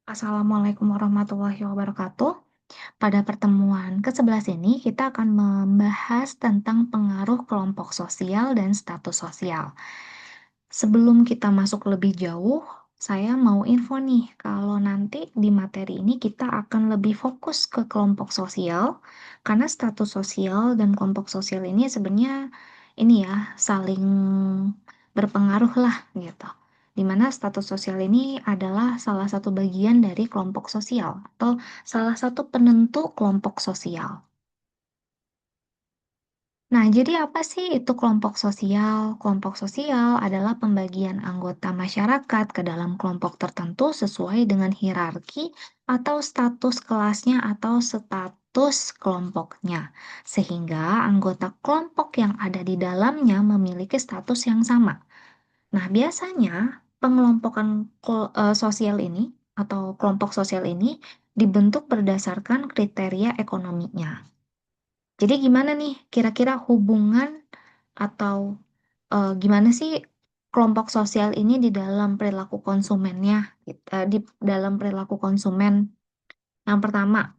Assalamualaikum warahmatullahi wabarakatuh. Pada pertemuan ke-11 ini, kita akan membahas tentang pengaruh kelompok sosial dan status sosial. Sebelum kita masuk lebih jauh, saya mau info nih, kalau nanti di materi ini kita akan lebih fokus ke kelompok sosial, karena status sosial dan kelompok sosial ini sebenarnya ini ya, saling berpengaruh lah gitu. Di mana status sosial ini adalah salah satu bagian dari kelompok sosial atau salah satu penentu kelompok sosial. Nah, jadi apa sih itu kelompok sosial? Kelompok sosial adalah pembagian anggota masyarakat ke dalam kelompok tertentu sesuai dengan hierarki atau status kelasnya atau status kelompoknya. Sehingga anggota kelompok yang ada di dalamnya memiliki status yang sama. Nah, biasanya pengelompokan sosial ini atau kelompok sosial ini dibentuk berdasarkan kriteria ekonominya. Jadi gimana nih kira-kira hubungan atau gimana sih kelompok sosial ini di dalam perilaku konsumennya, di dalam perilaku konsumen? Yang pertama,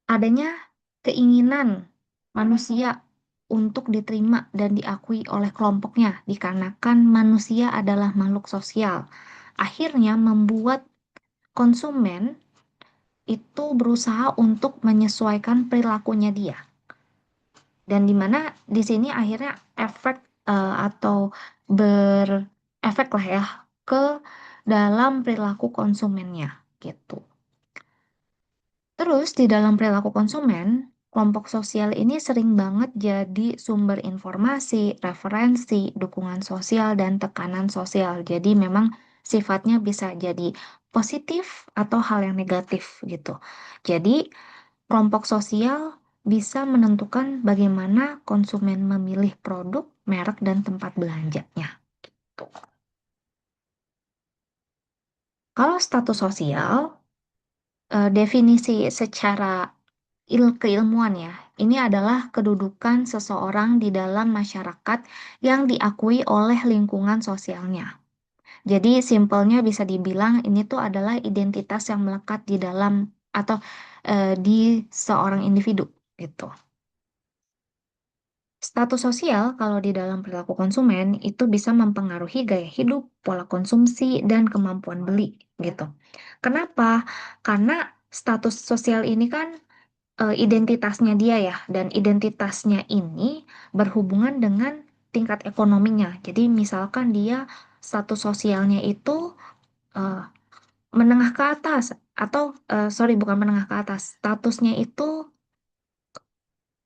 adanya keinginan manusia untuk diterima dan diakui oleh kelompoknya, dikarenakan manusia adalah makhluk sosial. Akhirnya membuat konsumen itu berusaha untuk menyesuaikan perilakunya dia. Dan di mana di sini akhirnya efek atau berefek lah ya ke dalam perilaku konsumennya gitu. Terus di dalam perilaku konsumen, kelompok sosial ini sering banget jadi sumber informasi, referensi, dukungan sosial, dan tekanan sosial. Jadi memang sifatnya bisa jadi positif atau hal yang negatif gitu. Jadi kelompok sosial bisa menentukan bagaimana konsumen memilih produk, merek, dan tempat belanjanya. Tuh. Kalau status sosial, definisi secara keilmuan ya, ini adalah kedudukan seseorang di dalam masyarakat yang diakui oleh lingkungan sosialnya. Jadi simpelnya bisa dibilang ini tuh adalah identitas yang melekat di dalam atau di seorang individu gitu. Status sosial kalau di dalam perilaku konsumen itu bisa mempengaruhi gaya hidup, pola konsumsi, dan kemampuan beli gitu. Kenapa? Karena status sosial ini kan identitasnya dia ya, dan identitasnya ini berhubungan dengan tingkat ekonominya. Jadi misalkan dia status sosialnya itu eh, menengah ke atas atau sorry bukan menengah ke atas, statusnya itu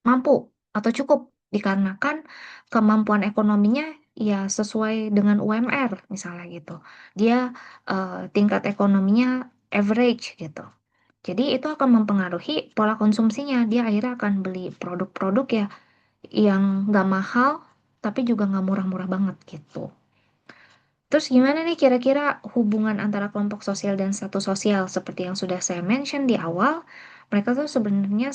mampu atau cukup dikarenakan kemampuan ekonominya ya sesuai dengan UMR misalnya gitu. Dia tingkat ekonominya average gitu. Jadi itu akan mempengaruhi pola konsumsinya. Dia akhirnya akan beli produk-produk ya yang nggak mahal tapi juga nggak murah-murah banget gitu. Terus gimana nih kira-kira hubungan antara kelompok sosial dan status sosial? Seperti yang sudah saya mention di awal, mereka tuh sebenarnya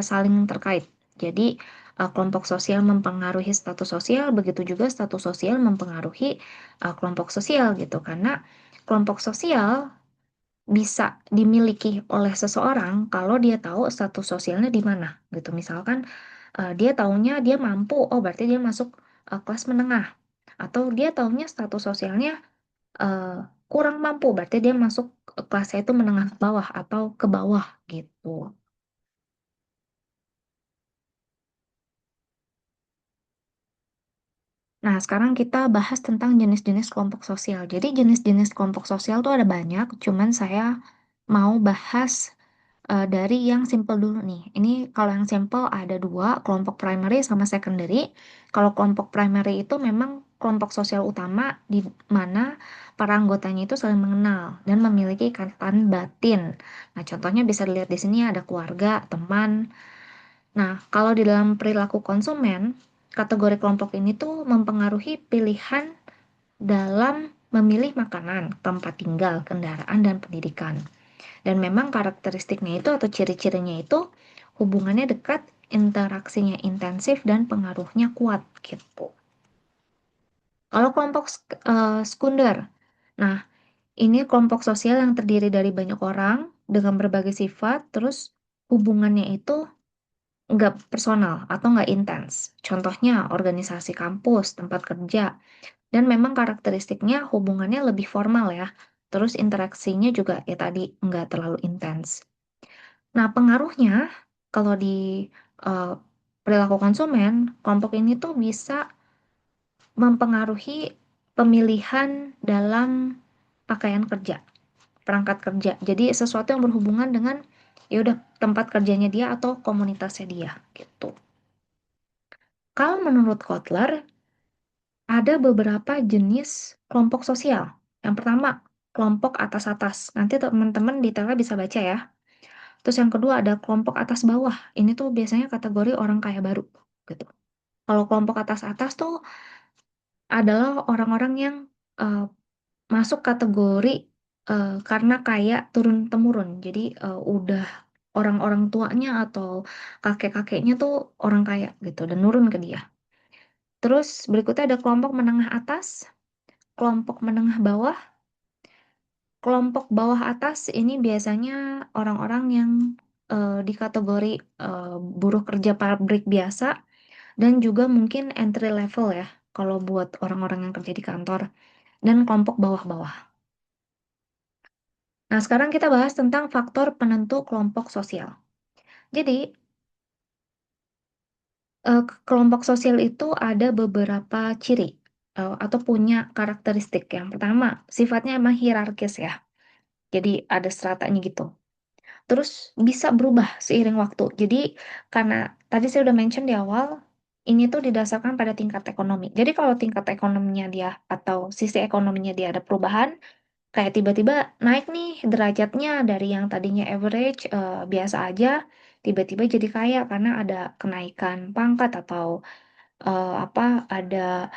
saling terkait. Jadi kelompok sosial mempengaruhi status sosial, begitu juga status sosial mempengaruhi kelompok sosial gitu. Karena kelompok sosial bisa dimiliki oleh seseorang kalau dia tahu status sosialnya di mana gitu. Misalkan dia taunya dia mampu, oh berarti dia masuk kelas menengah. Atau dia taunya status sosialnya eh, kurang mampu, berarti dia masuk kelasnya itu menengah ke bawah atau ke bawah gitu. Nah, sekarang kita bahas tentang jenis-jenis kelompok sosial. Jadi jenis-jenis kelompok sosial tuh ada banyak, cuman saya mau bahas dari yang simple dulu nih. Ini kalau yang simple ada dua, kelompok primary sama secondary. Kalau kelompok primary itu memang kelompok sosial utama di mana para anggotanya itu saling mengenal dan memiliki ikatan batin. Nah, contohnya bisa dilihat di sini ada keluarga, teman. Nah, kalau di dalam perilaku konsumen, kategori kelompok ini tuh mempengaruhi pilihan dalam memilih makanan, tempat tinggal, kendaraan, dan pendidikan. Dan memang karakteristiknya itu atau ciri-cirinya itu hubungannya dekat, interaksinya intensif, dan pengaruhnya kuat gitu. Kalau kelompok sekunder, nah Ini kelompok sosial yang terdiri dari banyak orang dengan berbagai sifat, terus hubungannya itu nggak personal atau nggak intens. Contohnya organisasi kampus, tempat kerja, dan memang karakteristiknya hubungannya lebih formal ya. Terus interaksinya juga ya tadi nggak terlalu intens. Nah, pengaruhnya kalau di eh, perilaku konsumen, kelompok ini tuh bisa mempengaruhi pemilihan dalam pakaian kerja, perangkat kerja. Jadi sesuatu yang berhubungan dengan ya udah tempat kerjanya dia atau komunitasnya dia gitu. Kalau menurut Kotler, ada beberapa jenis kelompok sosial. Yang pertama, kelompok atas-atas. Nanti teman-teman detailnya bisa baca ya. Terus yang kedua ada kelompok atas bawah. Ini tuh biasanya kategori orang kaya baru gitu. Kalau kelompok atas-atas tuh adalah orang-orang yang eh, masuk kategori karena kaya turun-temurun. Jadi udah orang-orang tuanya atau kakek-kakeknya tuh orang kaya gitu dan nurun ke dia. Terus berikutnya ada kelompok menengah atas, kelompok menengah bawah. Kelompok bawah atas ini biasanya orang-orang yang di kategori buruh kerja pabrik biasa dan juga mungkin entry level ya kalau buat orang-orang yang kerja di kantor dan kelompok bawah-bawah. Nah, sekarang kita bahas tentang faktor penentu kelompok sosial. Jadi, kelompok sosial itu ada beberapa ciri atau punya karakteristik. Yang pertama, sifatnya emang hierarkis ya. Jadi ada stratanya gitu. Terus bisa berubah seiring waktu. Jadi karena tadi saya udah mention di awal, ini tuh didasarkan pada tingkat ekonomi. Jadi kalau tingkat ekonominya dia atau sisi ekonominya dia ada perubahan, kayak tiba-tiba naik nih derajatnya dari yang tadinya average biasa aja, tiba-tiba jadi kaya karena ada kenaikan pangkat atau apa ada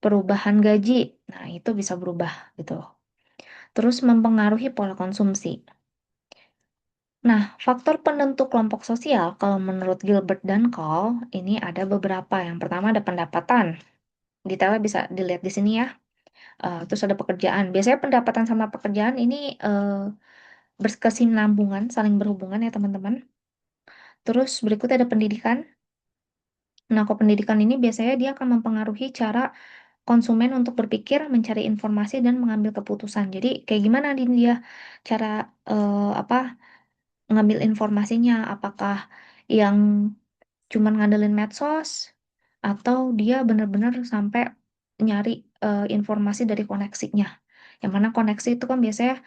perubahan gaji. Nah, itu bisa berubah gitu. Terus mempengaruhi pola konsumsi. Nah, faktor penentu kelompok sosial, kalau menurut Gilbert dan Cole, ini ada beberapa. Yang pertama ada pendapatan. Detailnya bisa dilihat di sini ya. Terus ada pekerjaan. Biasanya pendapatan sama pekerjaan ini berkesinambungan, saling berhubungan ya teman-teman. Terus berikutnya ada pendidikan. Nah, kok pendidikan ini biasanya dia akan mempengaruhi cara konsumen untuk berpikir, mencari informasi, dan mengambil keputusan. Jadi, kayak gimana dia cara apa ngambil informasinya? Apakah yang cuman ngandelin medsos atau dia benar-benar sampai nyari informasi dari koneksinya. Yang mana koneksi itu kan biasanya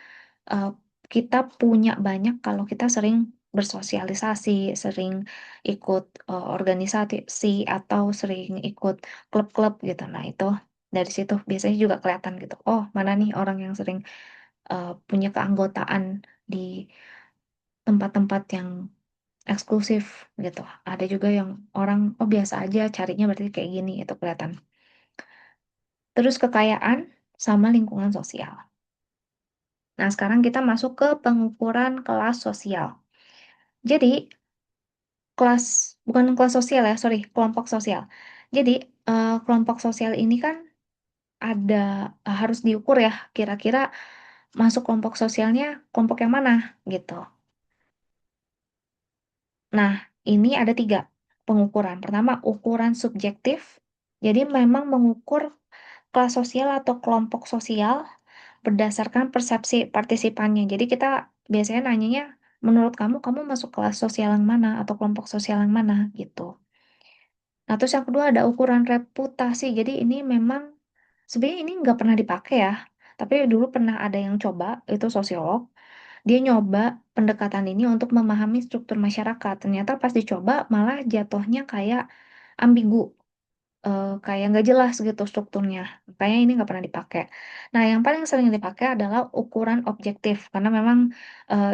eh, kita punya banyak kalau kita sering bersosialisasi, sering ikut organisasi atau sering ikut klub-klub gitu. Nah, itu dari situ biasanya juga kelihatan gitu. Oh, mana nih orang yang sering punya keanggotaan di tempat-tempat yang eksklusif gitu. Ada juga yang orang oh biasa aja carinya berarti kayak gini itu kelihatan. Terus kekayaan sama lingkungan sosial. Nah, sekarang kita masuk ke pengukuran kelas sosial. Jadi, kelas bukan kelas sosial ya, sorry, kelompok sosial. Jadi, kelompok sosial ini kan ada harus diukur ya, kira-kira masuk kelompok sosialnya kelompok yang mana gitu. Nah, ini ada tiga pengukuran. Pertama, ukuran subjektif. Jadi memang mengukur kelas sosial atau kelompok sosial berdasarkan persepsi partisipannya. Jadi kita biasanya nanyanya, menurut kamu, kamu masuk kelas sosial yang mana atau kelompok sosial yang mana gitu. Nah, terus yang kedua ada ukuran reputasi. Jadi ini memang sebenarnya ini nggak pernah dipakai ya. Tapi dulu pernah ada yang coba, itu sosiolog. Dia nyoba pendekatan ini untuk memahami struktur masyarakat. Ternyata pas dicoba malah jatuhnya kayak ambigu, kayak nggak jelas gitu strukturnya. Makanya ini nggak pernah dipakai. Nah, yang paling sering dipakai adalah ukuran objektif karena memang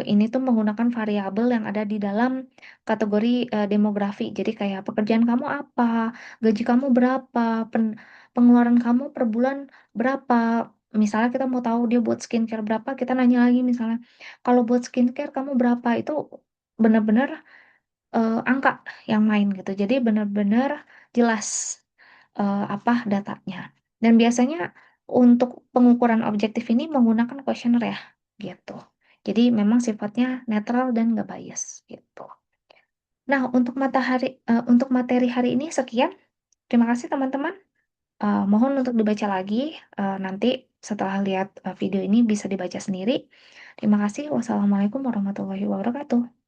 ini tuh menggunakan variabel yang ada di dalam kategori demografi. Jadi kayak pekerjaan kamu apa, gaji kamu berapa, pengeluaran kamu per bulan berapa. Misalnya kita mau tahu dia buat skincare berapa, kita nanya lagi misalnya, kalau buat skincare kamu berapa, itu benar-benar angka yang main gitu. Jadi benar-benar jelas apa datanya. Dan biasanya Untuk pengukuran objektif ini menggunakan kuesioner ya, gitu. Jadi memang sifatnya netral dan nggak bias, gitu. Nah, untuk materi hari ini sekian. Terima kasih teman-teman. Mohon untuk dibaca lagi, nanti setelah lihat video ini bisa dibaca sendiri. Terima kasih. Wassalamualaikum warahmatullahi wabarakatuh.